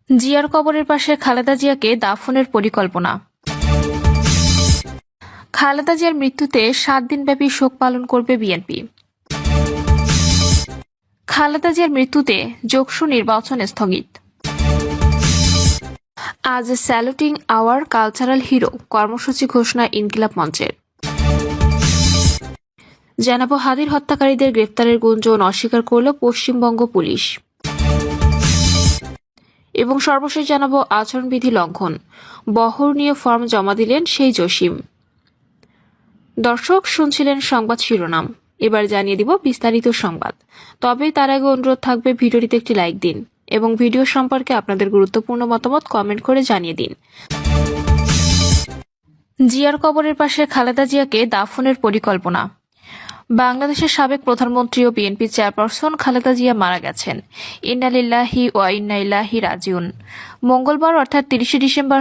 জিয়ার কবরের পাশে খালেদা জিয়াকে দাফনের পরিকল্পনা। খালেদা জিয়ার মৃত্যুতে 7 দিনব্যাপী শোক পালন করবে বিএনপি। খালেদা জিয়ার মৃত্যুতে যোগসু নির্বাচন স্থগিত। আজ স্যালুটিং আওয়ার কালচারাল হিরো কর্মসূচি ঘোষণা ইনকিলাব মঞ্চের। জানাবো হাদির হত্যাকারীদের গ্রেপ্তারের গুঞ্জন অস্বীকার করল পশ্চিমবঙ্গ পুলিশ। এবং সর্বশেষ জানাবো আচরণবিধি লঙ্ঘন, বহরনীয় ফর্ম জমা দিলেন সেই জসিম। দর্শক শুনছিলেন সংবাদ শিরোনাম, এবার জানিয়ে দিব বিস্তারিত সংবাদ। তবে তার আগে অনুরোধ থাকবে ভিডিওটিতে একটি লাইক দিন এবং ভিডিও সম্পর্কে আপনাদের গুরুত্বপূর্ণ মতামত কমেন্ট করে জানিয়ে দিন। জিয়ার কবরের পাশে খালেদা জিয়াকে দাফনের পরিকল্পনা। বাংলাদেশের সাবেক প্রধানমন্ত্রী ও বিএনপি চেয়ারপারসন খালেদা জিয়া মারা গেছেন। ইন্না লিল্লাহি ওয়া ইন্না ইলাইহি রাজিউন। মঙ্গলবার অর্থাৎ 30 ডিসেম্বর